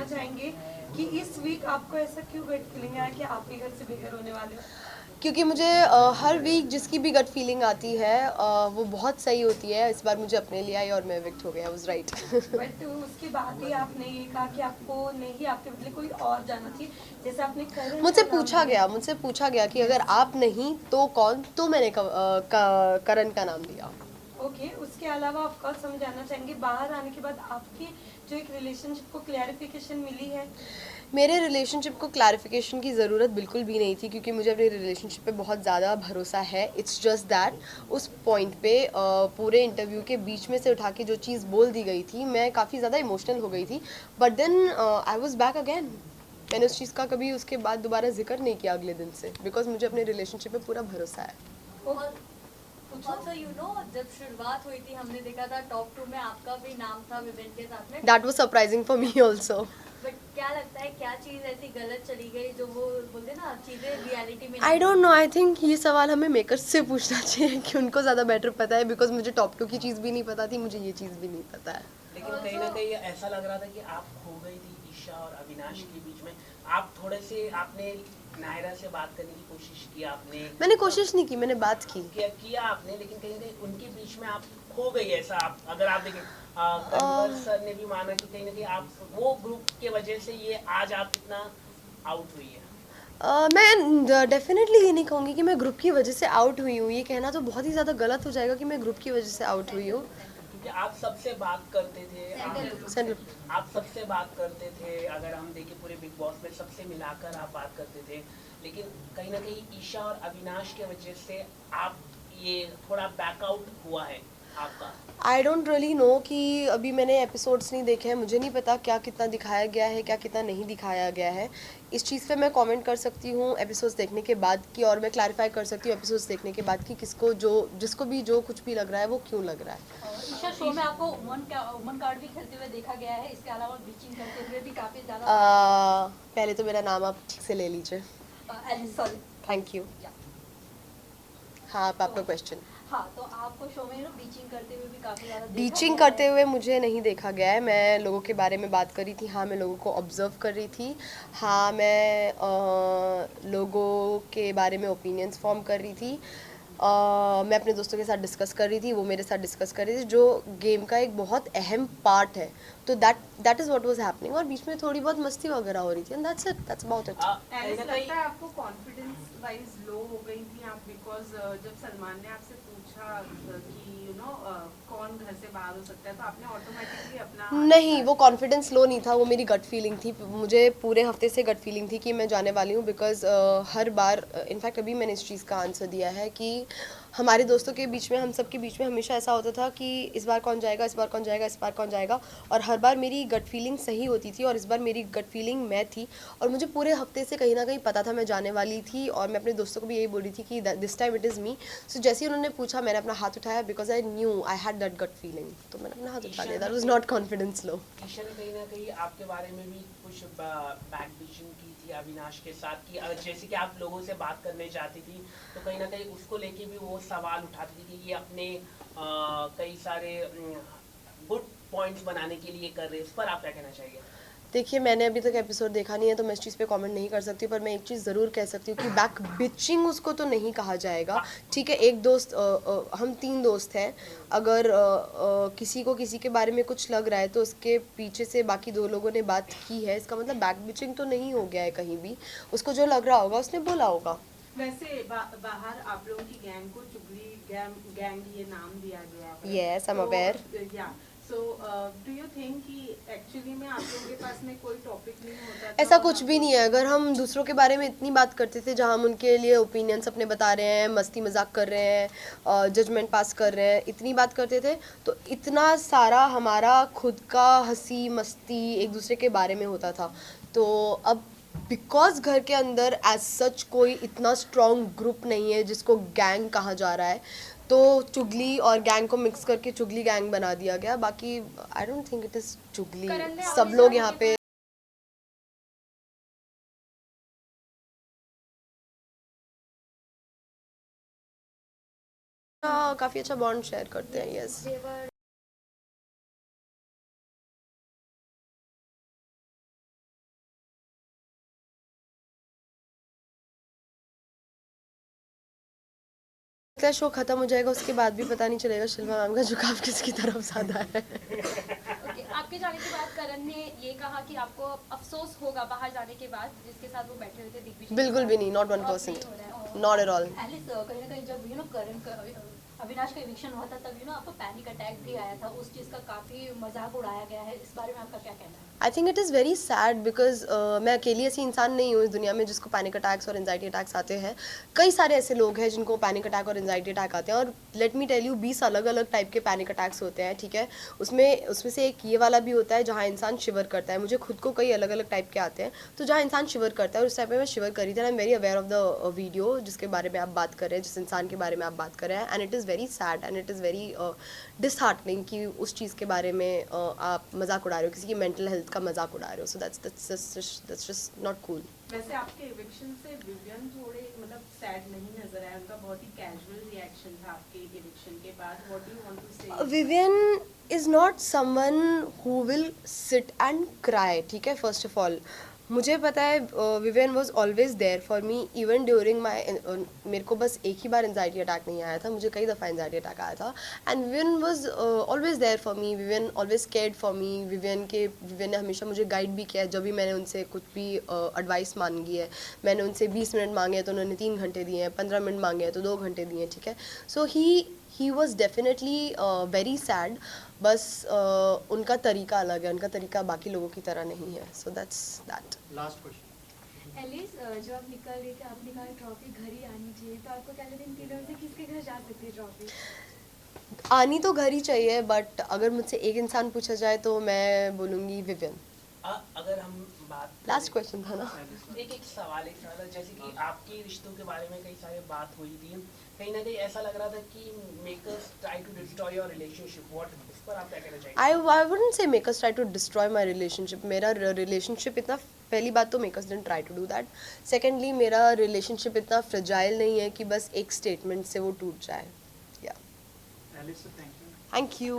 चाहेंगे कि इस वीक आपको ऐसा क्यों गट फीलिंग आया कि आप ही घर से बेघर होने वाले हो? क्योंकि मुझे हर वीक जिसकी भी गट फीलिंग आती है वो बहुत सही होती है। इस बार मुझे अपने लिए आई और मैं विक्ट हो गया, वाज राइट। बट उसके बाद ही आपने ये कहा कि आपको नहीं, आपके बदले कोई और जाना चाहिए, जैसे आपने करण का नाम लिया। मुझसे पूछा गया कि अगर आप नहीं तो कौन, तो मैंने करण का नाम लिया। ओके, उसके अलावा ऑफ कोर्स हम जानना चाहेंगे बाहर आने के बाद आपकी जो एक रिलेशनशिप को क्लैरिफिकेशन मिली है। मेरे रिलेशनशिप को क्लैरिफिकेशन की ज़रूरत बिल्कुल भी नहीं थी, क्योंकि मुझे अपने रिलेशनशिप पे बहुत ज़्यादा भरोसा है। इट्स जस्ट दैट उस पॉइंट पे पूरे इंटरव्यू के बीच में से उठा के जो चीज़ बोल दी गई थी, मैं काफ़ी ज़्यादा इमोशनल हो गई थी। But then I was back again. मैंने उस चीज़ का कभी उसके बाद दोबारा जिक्र नहीं किया अगले दिन से, बिकॉज मुझे अपने रिलेशनशिप पे पूरा भरोसा है। ऑल्सो यू नो, जब शुरुआत हुई थी हमने देखा था टॉप 2 में आपका भी नाम था विवेन के साथ में। That was surprising for me also. But क्या लगता है क्या चीज ऐसी गलत चली गई जो वो बोलते ना चीजें रियलिटी में I don't know, I think ये सवाल हमें मेकर्स से पूछना चाहिए कि उनको ज़्यादा बेटर पता है, बिकॉज मुझे टॉप 2 की चीज़ भी नहीं पता थी, मुझे ये चीज़ भी नहीं पता है। लेकिन कहीं ना कहीं ऐसा लग रहा था कि आप खो गई थी ईशा और अविनाश के बीच में। आप थोड़े से आपने नायरा से बात करने की कोशिश की, आपने मैंने कोशिश नहीं की, मैंने बात की। किया आपने, लेकिन कहीं ना कहीं उनके बीच में आप खो गई। ऐसा आप अगर आप देखें, कन्वर सर ने भी माना कि कहीं ना कहीं आप वो ग्रुप के वजह से ये आज आप इतना आउट हुई है। मैं डेफिनेटली ये नहीं कहूँगी कि मैं ग्रुप की वजह से आउट हुई हूँ। ये कहना तो बहुत ही ज़्यादा गलत हो जाएगा कि मैं ग्रुप की वजह से आउट हुई हूँ। क्योंकि आप सबसे बात करते थे, आप सबसे बात करते थे। अगर हम देखें पूरे बिग बॉस में सबसे मिलाकर आप बात करते थे, लेकिन कहीं ना कहीं ईशा और अविनाश के वजह से आप ये थोड़ा बैकआउट हुआ है आपका। आई डोंट रियली नो कि अभी मैंने एपिसोड्स नहीं देखे हैं, मुझे नहीं पता क्या कितना दिखाया गया है, क्या कितना नहीं दिखाया गया है। इस चीज़ पे मैं कमेंट कर सकती हूँ एपिसोड्स देखने के बाद की, और मैं क्लैरिफाई कर सकती हूँ एपिसोड्स देखने के बाद कि किसको जिसको भी जो कुछ भी लग रहा है वो क्यों लग रहा है। ईशा, शो में आपको वुमन कार्ड भी खेलते हुए देखा गया है, इसके अलावा बीचिंग करते हुए भी काफी ज्यादा। पहले तो मेरा नाम आप ठीक से ले लीजिए। सॉरी। Thank you. हाँ, आप आपका क्वेश्चन। हाँ, तो आपको शो में बीचिंग करते हुए भी काफी ज्यादा बीचिंग करते हुए मुझे नहीं देखा गया है। मैं लोगों के बारे में बात कर रही थी, हाँ मैं लोगों को ऑब्जर्व कर रही थी, हाँ मैं लोगों के बारे में ओपिनियंस फॉर्म कर रही थी, मैं अपने दोस्तों के साथ डिस्कस कर रही थी, वो मेरे साथ डिस्कस कर रही थी, जो गेम का एक बहुत अहम पार्ट है। तो that is what was happening, और बीच में थोड़ी बहुत मस्ती वगैरह हो रही थी, and that's it, that's about it. ऐसा लगता है आपको कॉन्फिडेंस वाइज लो हो गई थी आप, बिकॉज जब सलमान ने आपसे पूछा कि यू नो कौन घर से बाहर हो सकता है, तो आपने ऑटोमेटिकली अपना नहीं, वो कॉन्फिडेंस लो नहीं था, वो मेरी गट फीलिंग थी। मुझे पूरे हफ्ते से गट फीलिंग थी कि मैं जाने वाली हूँ, बिकॉज हर बार इनफैक्ट अभी मैंने इस चीज़ का आंसर दिया है कि हमारे दोस्तों के बीच में, हम सब के बीच में हमेशा ऐसा होता था कि इस बार कौन जाएगा, इस बार कौन जाएगा, इस बार कौन जाएगा, और हर बार मेरी गट फीलिंग सही होती थी, और इस बार मेरी गट फीलिंग मैं थी, और मुझे पूरे हफ्ते से कहीं ना कहीं पता था मैं जाने वाली थी, और मैं अपने दोस्तों को भी यही बोल रही थी कि this time it is me. So जैसे ही उन्होंने पूछा, मैंने अपना हाथ उठाया, because I knew I had that gut feeling, तो मैंने अपना हाथ उठा लिया। That was not confidence low. Isha ने कहीं ना कहीं आपके बारे में भी कुछ बैक बिचिंग की थी अविनाश के साथ, कि जैसे कि आप लोगों से बात करने जाती थी तो कहीं ना कहीं उसको लेके भी वो सवाल उठाती थी कि ये अपने कई सारे गुड पॉइंट्स बनाने के लिए कर रहे हैं। उस पर आप क्या कहना चाहिए? देखिए, मैंने अभी तक एपिसोड देखा नहीं है, तो मैं इस चीज़ पे कमेंट नहीं कर सकती, पर मैं एक चीज़ ज़रूर कह सकती हूँ कि बैक बिचिंग उसको तो नहीं कहा जाएगा। ठीक है, एक दोस्त, हम 3 दोस्त हैं, अगर किसी को किसी के बारे में कुछ लग रहा है तो उसके पीछे से बाकी 2 लोगों ने बात की है, इसका मतलब बैक बिचिंग तो नहीं हो गया है कहीं भी। उसको जो लग रहा होगा उसने बोला होगा। वैसे बाहर आप लोगों की गैंग को चुगली गैंग ये नाम दिया गया है। Yes, I'm aware. या सो डू यू थिंक कि एक्चुअली में आप लोगों के पास में कोई टॉपिक नहीं होता था? ऐसा कुछ भी नहीं है। अगर हम दूसरों के बारे में इतनी बात करते थे, जहाँ हम उनके लिए ओपिनियंस अपने बता रहे हैं, मस्ती मजाक कर रहे हैं, जजमेंट पास कर रहे हैं, इतनी बात करते थे, तो इतना सारा हमारा खुद का हंसी मस्ती एक दूसरे के बारे में होता था। तो अब बिकॉज घर के अंदर एज सच कोई इतना स्ट्रॉन्ग ग्रुप नहीं है जिसको गैंग कहा जा रहा है, तो चुगली और गैंग को मिक्स करके चुगली गैंग बना दिया गया। बाकी I don't think it is चुगली। सब लोग यहाँ पे काफ़ी अच्छा बॉन्ड शेयर करते हैं। यस। लगता है शो खत्म हो जाएगा उसके बाद भी पता नहीं चलेगा शिल्पा मैम का झुकाव किसकी तरफ ज़्यादा है। ओके, आपके जाने के बाद करण ने ये कहा कि आपको अफसोस होगा बाहर जाने के बाद, जिसके साथ वो बैठे हुए थे दिग्विजय के बिल्कुल साथ। भी नहीं, not तो 1%, अब नहीं हो रहा है। not at all. एलिस, कहीं ना कहीं जब करण का अविनाश का इविक्शन हुआ था तब आपको पैनिक अटैक भी आया था, उस चीज़ का काफ़ी मजाक उड़ाया गया है, इस बारे में आपका क्या कहना है? I think it is very sad because मैं अकेली ऐसी इंसान नहीं हूँ इस दुनिया में जिसको पैनिक अटैक्स और एंजाइटी अटैक्स आते हैं। कई सारे ऐसे लोग हैं जिनको पैनिक अटैक और एंजाइटी अटैक आते हैं, और लेट मी टेल यू 20 अलग अलग टाइप के पैनिक अटैक्स होते हैं, ठीक है। उसमें से एक ये वाला भी होता है जहाँ इंसान शिवर करता है। मुझे खुद को कई अलग अलग टाइप के आते हैं, तो जहाँ इंसान शिवर करता है उस टाइप में मैं शिवर करी थी। I am very aware of the video जिसके बारे में आप बात कर रहे हैं, जिस इंसान के बारे में आप बात कर रहे हैं, and it is very sad and it is very disheartening कि उस चीज़ के बारे में आप मजाक उड़ा रहे हो, किसी की मेंटल हेल्थ का मजाक उड़ा रहे हो। सो that's just not cool. वैसे आपके इविक्शन से विवियन थोड़े मतलब सैड नहीं नजर आया, उनका बहुत ही कैजुअल रिएक्शन था आपके इविक्शन के बाद। What do you want to say? Vivian is not someone who will sit and cry, ठीक है। फर्स्ट ऑफ ऑल मुझे पता है Vivian was always there for me even during my, मेरे को बस एक ही बार एंजाइटी अटैक नहीं आया था, मुझे कई दफ़ा एंजाइटी अटैक आया था, and Vivian was always there for me. Vivian always cared for me. Vivian ने हमेशा मुझे गाइड भी किया है जब भी मैंने उनसे कुछ भी एडवाइस मांगी है। मैंने उनसे 20 मिनट मांगे हैं तो उन्होंने 3 घंटे दिए हैं, 15 मिनट मांगे हैं तो 2 घंटे दिए हैं, ठीक है। So he was definitely very sad, बस उनका तरीका अलग है, उनका तरीका बाकी लोगों की तरह नहीं है। So that's that. Last question. Alice, जब आप निकल रही थी आपने कहा ट्रॉफी घर ही आनी चाहिए, तो आपको क्या लगता है इन तीनों से किसके घर जा सकती है ट्रॉफी? आनी तो घर ही चाहिए, बट अगर मुझसे एक इंसान पूछा जाए तो मैं बोलूँगी विवियन। अगर हम बात लास्ट क्वेश्चन था ना। एक सवाल जैसे कि आपके रिश्तों के बारे में कई सारी बात हुई थी, कहीं ना कहीं ऐसा लग रहा था कि makers try to destroy your relationship. What, इस पर आप क्या कहना चाहेंगे? I wouldn't say makers try to destroy my relationship. मेरा रिलेशनशिप इतना, पहली बात तो makers didn't try to do that. Secondly, मेरा रिलेशनशिप इतना फ्रेजाइल नहीं है कि बस एक स्टेटमेंट से वो टूट जाए। Yeah. Alice, thank you. Thank you.